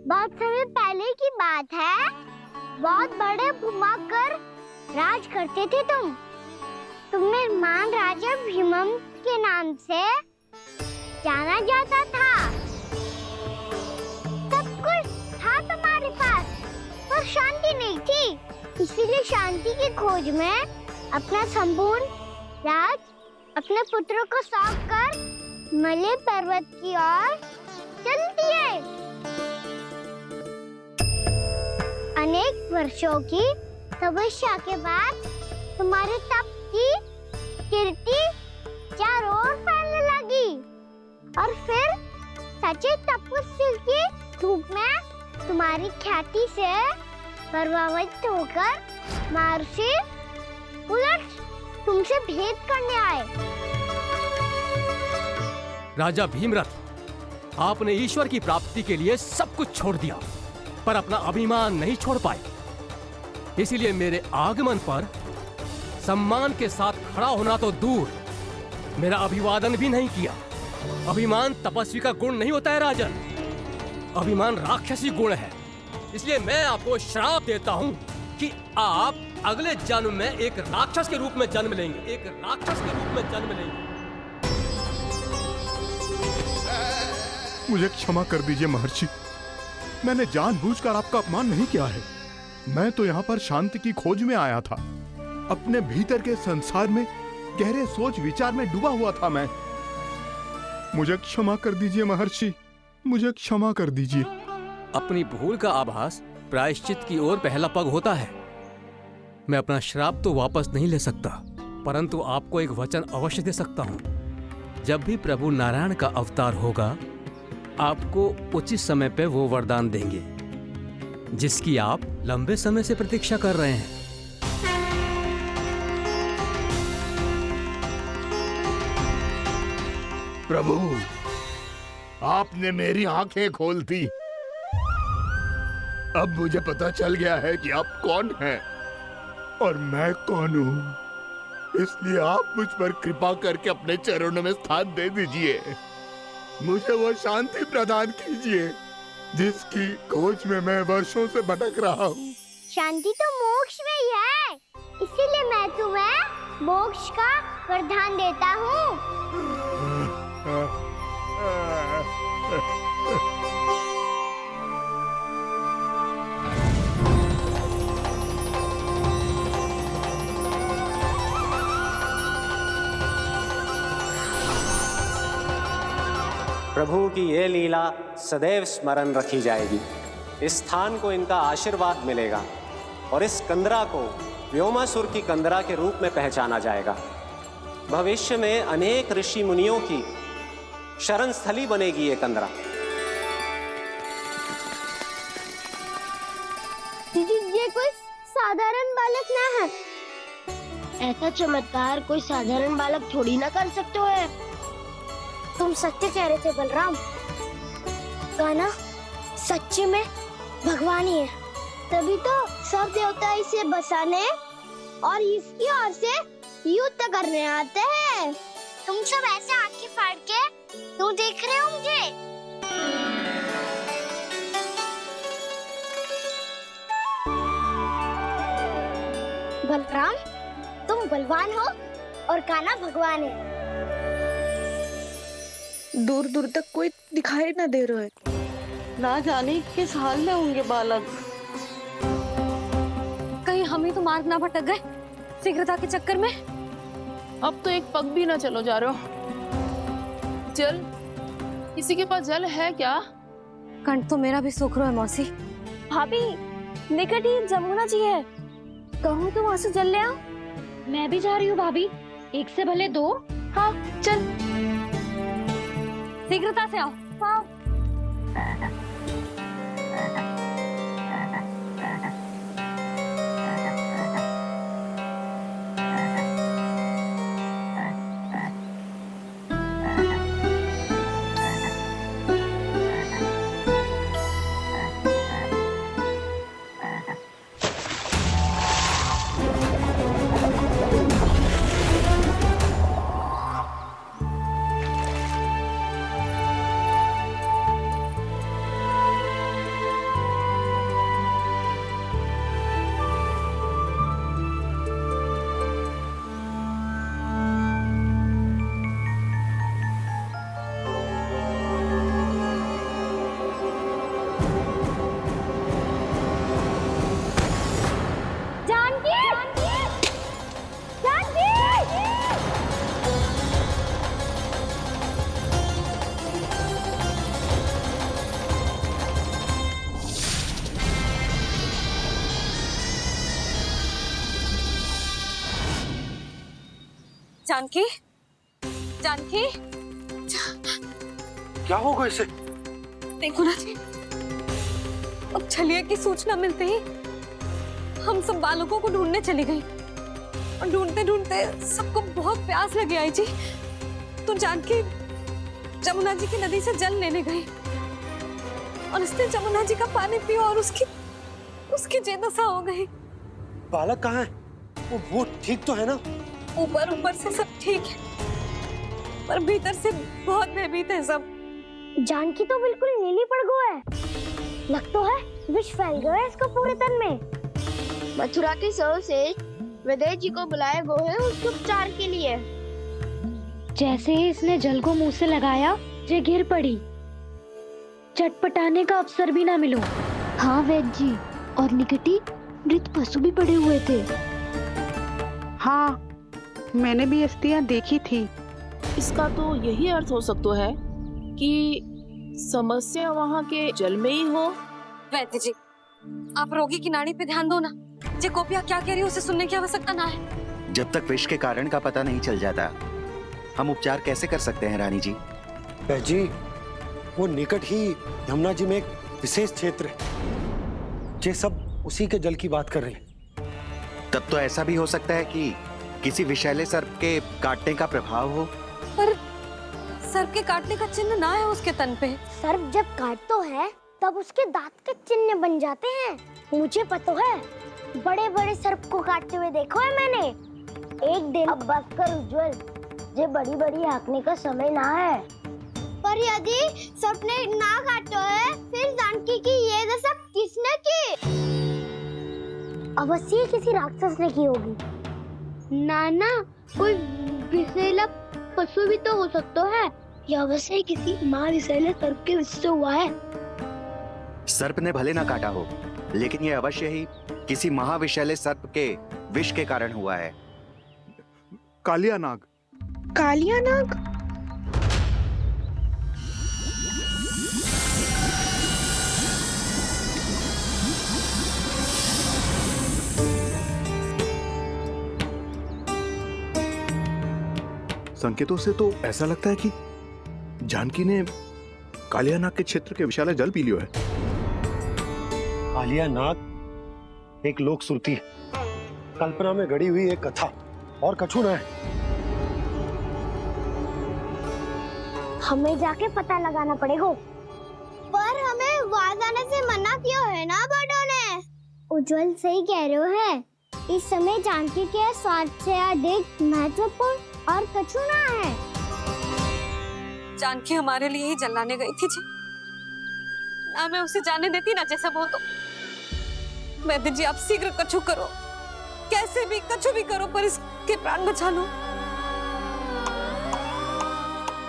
बहुत समय पहले की बात है। बहुत बड़े भूमाकर राज करते थे तुम्हें महान राजा भीमम के नाम से जाना जाता था। सब कुछ था तुम्हारे पास, पर शांति नहीं थी। इसीलिए शांति की खोज में अपना संपूर्ण राज अपने पुत्रों को सौंप कर हिमालय पर्वत की ओर चल दिए। अनेक वर्षों की तपस्या के बाद तुम्हारे तप की कीर्ति चारों ओर फैलने लगी और फिर सच्चे तपस्वी की धूप में तुम्हारी ख्याति से प्रभावित होकर महर्षि उलट तुमसे भेंट करने आए। राजा भीमरथ, आपने ईश्वर की प्राप्ति के लिए सब कुछ छोड़ दिया, पर अपना अभिमान नहीं छोड़ पाए। इसीलिए मेरे आगमन पर सम्मान के साथ खड़ा होना तो दूर, मेरा अभिवादन भी नहीं किया। अभिमान तपस्वी का गुण नहीं होता है राजन, अभिमान राक्षसी गुण है। इसलिए मैं आपको श्राप देता हूँ कि आप अगले जन्म में एक राक्षस के रूप में जन्म लेंगे, एक राक्षस के रूप में जन्म लेंगे। मुझे क्षमा कर दीजिए महर्षि, मैंने जानबूझकर आपका अपमान नहीं किया है। मैं तो यहाँ पर शांति की खोज में आया था। अपने भीतर के संसार में गहरे सोच विचार में डूबा हुआ था मैं। मुझे क्षमा कर दीजिए महर्षि, मुझे क्षमा कर दीजिए। अपनी भूल का आभास प्रायश्चित की ओर पहला पग होता है। मैं अपना श्राप तो वापस नहीं ले सकता, परंतु आपको एक वचन अवश्य दे सकता हूँ। जब भी प्रभु नारायण का अवतार होगा, आपको उचित समय पे वो वरदान देंगे जिसकी आप लंबे समय से प्रतीक्षा कर रहे हैं। प्रभु, आपने मेरी आंखें खोल दी। अब मुझे पता चल गया है कि आप कौन हैं और मैं कौन हूँ। इसलिए आप मुझ पर कृपा करके अपने चरणों में स्थान दे दीजिए। मुझे वो शांति प्रदान कीजिए जिसकी खोज में मैं वर्षों से भटक रहा हूँ। शांति तो मोक्ष में ही है, इसीलिए मैं तुम्हें मोक्ष का वरदान देता हूँ। प्रभु की ये लीला सदैव स्मरण रखी जाएगी। इस स्थान को इनका आशीर्वाद मिलेगा और इस कंदरा को व्योमासुर की कंदरा के रूप में पहचाना जाएगा। भविष्य में अनेक ऋषि मुनियों की शरण स्थली बनेगी ये कंदरा। दीदी, ये कोई साधारण बालक ना है। ऐसा चमत्कार कोई साधारण बालक थोड़ी ना कर सकते हो। तुम सत्य कह रहे थे बलराम, गाना सच्चे में भगवान ही है। तभी तो सब देवता इसे बसाने और इसकी ओर से युद्ध करने आते हैं। तुम सब ऐसे आंखें फाड़ के क्यों देख रहे हो मुझे? बलराम, तुम बलवान हो और कान्हा भगवान है। दूर दूर तक कोई दिखाई न दे रहा है। ना जाने किस हाल में होंगे बालक। कहीं हम ही तो मार्ग ना भटक गए शीघ्रता के चक्कर में। अब तो एक पग भी ना चलो जा रहे हो। जल, किसी के पास जल है क्या? कंठ तो मेरा भी सूख रहा है मौसी। भाभी, निकट ही जमुना जी है, कहूँ तो वहाँ से जल ले आओ। मैं भी जा रही हूँ भाभी, एक से भले दो। हाँ चल, शीघ्रता से आओ। हाँ। जानकी, जानकी, क्या होगा इसे? देखो ना जी, अब छलिया की सूचना मिलते ही हम सब बालकों को ढूंढने चली गई और ढूंढते ढूंढते सबको बहुत प्यास लगी आई जी। तो जानकी जमुना जी की नदी से जल लेने गई और उसने जमुना जी का पानी पिया और उसकी जेदशा हो गई। बालक कहाँ है? वो ठीक तो है ना? ऊपर से सब ठीक है, पर भीतर से बहुत भयभीत है सब। जानकी तो बिल्कुल नीली पड़ गया है। लग तो है विष फैल गया है इसको पूरे तन में। मथुरा के सौ से विदेश जी को बुलाए गए हैं उसके उपचार के लिए। जैसे ही इसने जल को मुंह से लगाया, ये गिर पड़ी। चटपटाने का अवसर भी ना मिलो। हाँ वैद्य जी, और निकटी मृत पशु भी पड़े हुए थे। हाँ, मैंने भी अस्थियां देखी थी। इसका तो यही अर्थ हो सकता है कि समस्या वहाँ के जल में ही हो। वैद्य जी, आप रोगी की नाड़ी पे ध्यान दो ना। जे गोपिया क्या कह रही है उसे सुनने की आवश्यकता ना है। जब तक विष के कारण का पता नहीं चल जाता, हम उपचार कैसे कर सकते हैं रानी जी? जी, वो निकट ही यमुना जी में एक विशेष क्षेत्र है। ये सब उसी के जल की बात कर रहे हैं। तब तो ऐसा भी हो सकता है कि किसी विषैले सर्प के काटने का प्रभाव हो। पर सर्प के काटने का चिन्ह ना है उसके तन पे। सर्प जब काटता है तब उसके दांत के चिन्ह बन जाते हैं। मुझे पता है, बड़े बड़े सर्प को काटते हुए देखो है मैंने। एक दिन अब बस कर उज्जवल, ये बड़ी बड़ी हाँकने का समय ना है। पर यदि सर्प ने ना काटा है, फिर जानकी की ये दशा किसने की? अवश्य किसी राक्षस ने की होगी। नाना, कोई विषैला पशु भी तो हो सकता है। यह अवश्य किसी महाविषैले सर्प के विष से हुआ है। सर्प ने भले ना काटा हो, लेकिन ये अवश्य ही किसी महाविषैले सर्प के विष के कारण हुआ है। कालिया नाग। कालिया नाग? संकेतों से तो ऐसा लगता है कि जानकी ने कालिया नाग के क्षेत्र के विशाल जल पी लियो है। कालिया नाग एक लोक श्रुति है, कल्पना में गढ़ी हुई एक कथा, और कछु ना है। हमें जाके पता लगाना पड़ेगा। पर हमें वहां जाने से मना किया है ना बड़ों ने। उज्जवल सही कह रहे हो है। इस समय जानकी के स्वार्थ से अधिक महत्वपूर्ण और कछु ना है। जानकी हमारे लिए ही जलाने गई थी जी। ना मैं उसे जाने देती ना जैसा वो तो। वैद्य जी, आप शीघ्र कछु करो, कैसे भी कछु भी करो, पर इसके प्राण बचा लो।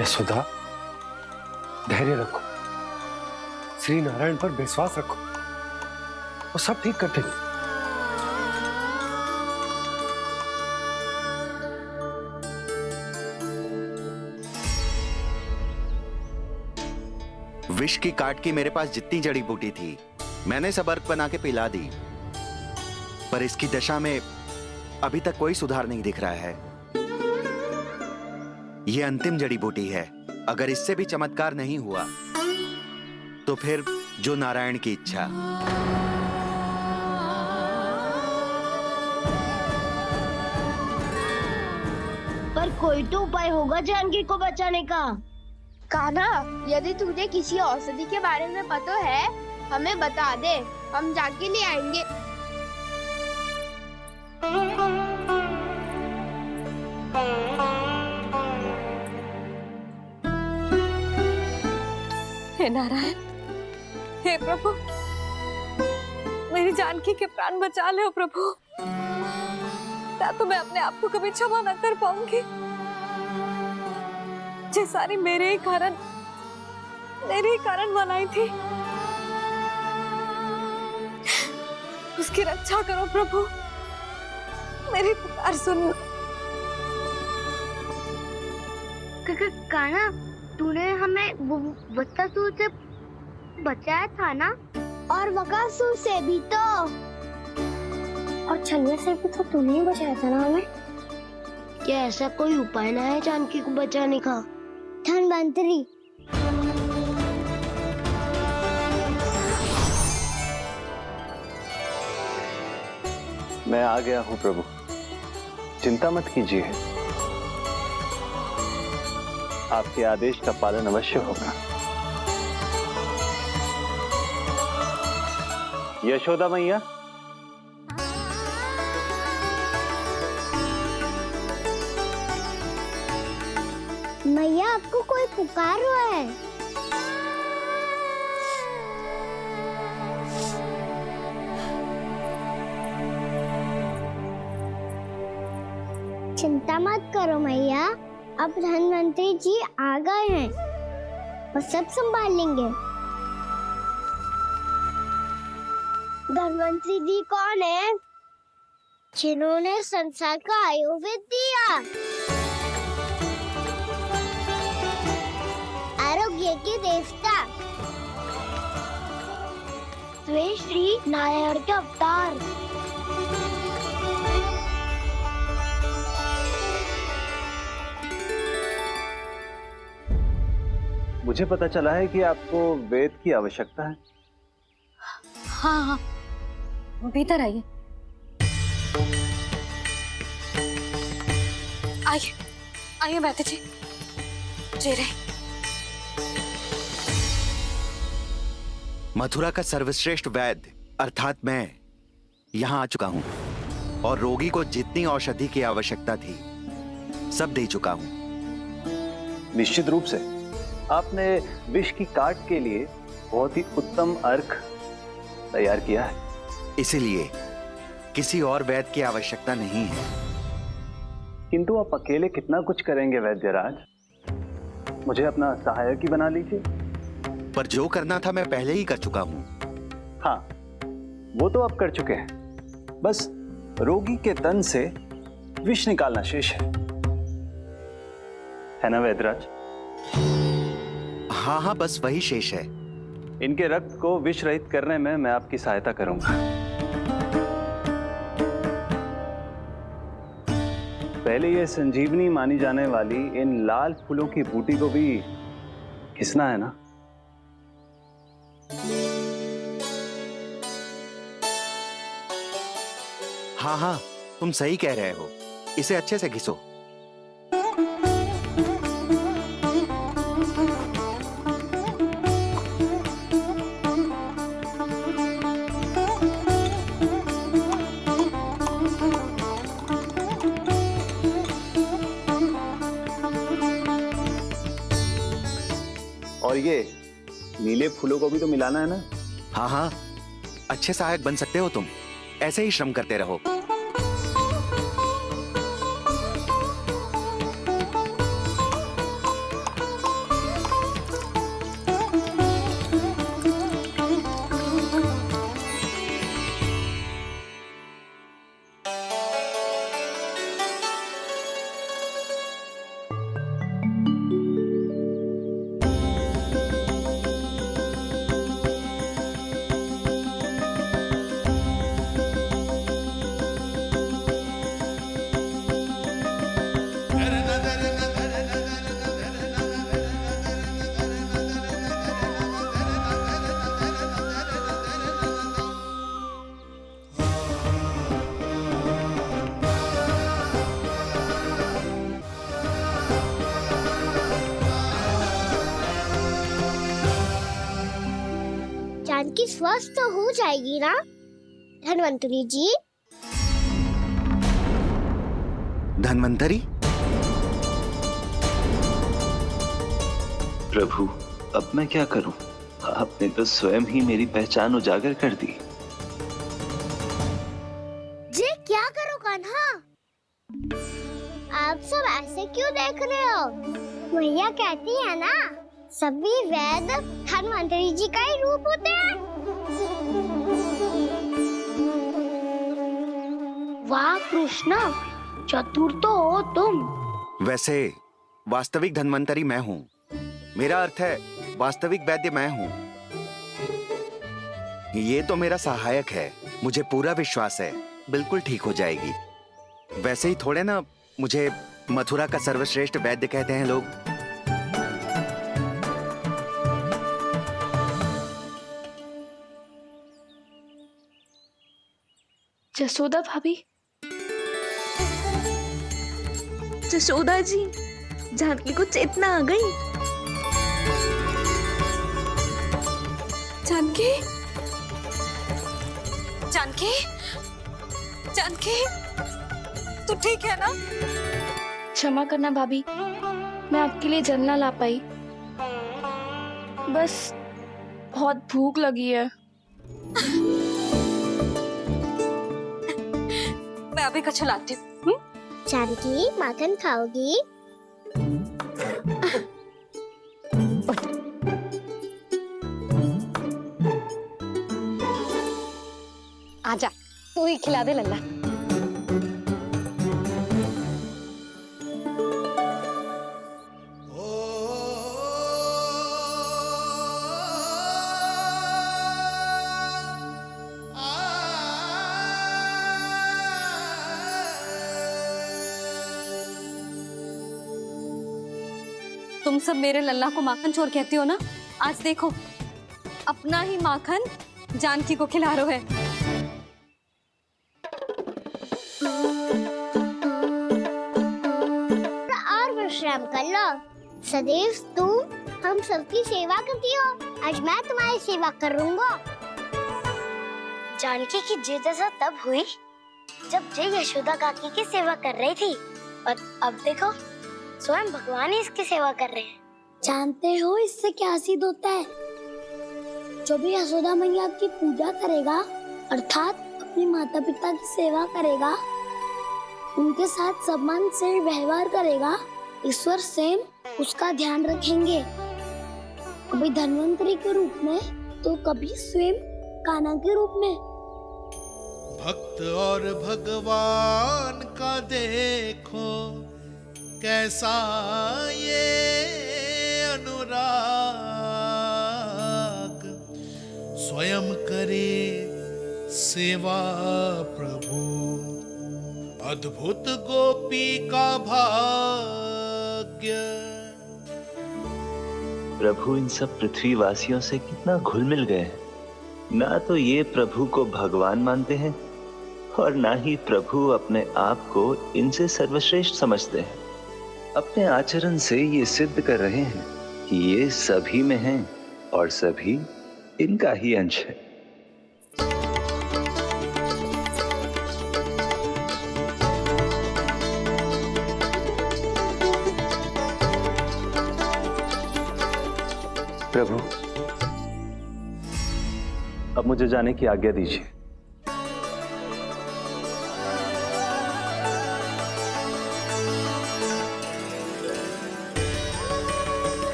यशोदा, धैर्य रखो, श्री नारायण पर विश्वास रखो, वो सब ठीक करते हैं। विष की काट की मेरे पास जितनी जड़ी बूटी थी, मैंने सब अर्क बना के पिला दी, पर इसकी दशा में अभी तक कोई सुधार नहीं दिख रहा है। यह अंतिम जड़ी बूटी है। अगर इससे भी चमत्कार नहीं हुआ, तो फिर जो नारायण की इच्छा। पर कोई तो उपाय होगा जानकी को बचाने का। कान्हा, यदि तुझे किसी औषधि के बारे में पता है, हमें बता दे, हम जाके ले आएंगे। हे नारायण, हे प्रभु, मेरी जानकी के प्राण बचा ले प्रभु। या तो मैं अपने आप को कभी क्षमा न कर पाऊंगी। ये सारी मेरे ही कारण बनाई थी। उसकी रक्षा करो प्रभु, मेरी पुकार सुनो। कान्हा, तूने हमें बकासुर से बचाया था ना? और बकासुर से भी तो, और छलिया से भी तो तूने ही बचाया था ना हमें। क्या ऐसा कोई उपाय ना है जानकी को बचाने का? धनवंतरी, मैं आ गया हूं प्रभु, चिंता मत कीजिए, आपके आदेश का पालन अवश्य होगा। यशोदा मैया, मैया आपको कोई पुकार रहा है। चिंता मत करो मैया, अब धनवंतरी जी आ गए हैं, वो सब संभाल लेंगे। धनवंतरी जी कौन है? जिन्होंने संसार का आयुर्वेद दिया, आरोग्य के देवता, वे श्री नारायण के अवतार। मुझे पता चला है कि आपको वेद की आवश्यकता है। हाँ हाँ, भीतर आइए। आइए आइए बैठे जी, जी रहे। मथुरा का सर्वश्रेष्ठ वैद्य अर्थात मैं यहाँ आ चुका हूँ और रोगी को जितनी औषधि की आवश्यकता थी सब दे चुका हूँ। निश्चित रूप से आपने विष की काट के लिए बहुत ही उत्तम अर्क तैयार किया है, इसीलिए किसी और वैद्य की आवश्यकता नहीं है। किंतु आप अकेले कितना कुछ करेंगे वैद्यराज, मुझे अपना सहायक ही बना लीजिए। पर जो करना था मैं पहले ही कर चुका हूँ। हाँ, वो तो आप कर चुके हैं, बस रोगी के तन से विष निकालना शेष है ना वैद्यराज? हाँ हाँ, बस वही शेष है। इनके रक्त को विष रहित करने में मैं आपकी सहायता करूंगा। पहले ये संजीवनी मानी जाने वाली इन लाल फूलों की बूटी को भी घिसना है ना? हाँ हाँ, तुम सही कह रहे हो, इसे अच्छे से घिसो। और ये नीले फूलों को भी तो मिलाना है ना? हाँ हाँ, अच्छे सहायक बन सकते हो तुम, ऐसे ही श्रम करते रहो। जानकी स्वस्थ हो जाएगी ना धनवंतरी जी? धनवंतरी? प्रभु, अब मैं क्या करूं? आपने तो स्वयं ही मेरी पहचान उजागर कर दी। जी क्या करो कान्हा? आप सब ऐसे क्यों देख रहे हो? मैया कहती है ना, सभी वैद्य धनवंतरी जी का ही रूप होते हैं। वाह कृष्णा, चतुर तो हो तुम। वैसे वास्तविक धन्वंतरी मैं हूँ, मेरा अर्थ है वास्तविक वैद्य मैं हूँ। ये तो मेरा सहायक है, मुझे पूरा विश्वास है बिल्कुल ठीक हो जाएगी। वैसे ही थोड़े ना मुझे मथुरा का सर्वश्रेष्ठ वैद्य कहते हैं लोग। जसोदा भाभी, जशोदा जी, जानकी को चेतना आ गई। जानकी, जानकी, जानकी, तू ठीक है ना? क्षमा करना भाभी, मैं आपके लिए जल ना ला पाई। बस बहुत भूख लगी है। मैं अभी कछु लाती हूँ। जानकी, माखन खाओगी? आजा, तू ही खिला दे लल्ला। तुम सब मेरे लल्ला को माखन चोर कहती हो ना? आज देखो, अपना ही माखन जानकी को खिला रहे है। और विश्राम कर लो। सदैव तुम हम सबकी सेवा करती हो, आज मैं तुम्हारी सेवा करूंगा। जानकी की जिज्ञासा तब हुई जब जय यशोदा काकी की सेवा कर रही थी, और अब देखो स्वयं भगवान ही इसकी सेवा कर रहे हैं। जानते हो इससे क्या सिद्ध होता है? जो भी यशोदा मैया की पूजा करेगा, अर्थात अपने माता पिता की सेवा करेगा, उनके साथ सम्मान से व्यवहार करेगा, ईश्वर स्वयं उसका ध्यान रखेंगे। कभी धन्वंतरी के रूप में तो कभी स्वयं कान्हा के रूप में। भक्त और भगवान का देखो कैसा ये अनुराग, स्वयं करे सेवा प्रभु, अद्भुत गोपी का भाग्य। प्रभु इन सब पृथ्वीवासियों से कितना घुल मिल गए हैं। ना तो ये प्रभु को भगवान मानते हैं और ना ही प्रभु अपने आप को इनसे सर्वश्रेष्ठ समझते हैं। अपने आचरण से ये सिद्ध कर रहे हैं कि ये सभी में हैं और सभी इनका ही अंश है। प्रभु, अब मुझे जाने की आज्ञा दीजिए।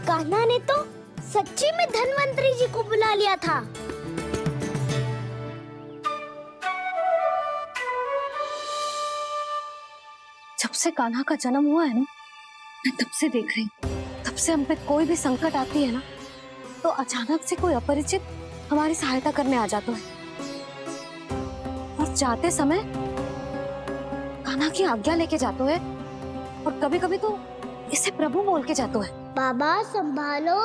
कान्हा ने तो सच्ची में धन्वंतरी जी को बुला लिया था। जब से कान्हा का जन्म हुआ है ना, मैं तब से देख रही हूँ, तब से हम पे कोई भी संकट आती है ना, तो अचानक से कोई अपरिचित हमारी सहायता करने आ जाता है। और जाते समय कान्हा की आज्ञा लेके जाते है, और कभी कभी तो इसे प्रभु बोल के जाते है। बाबा संभालो,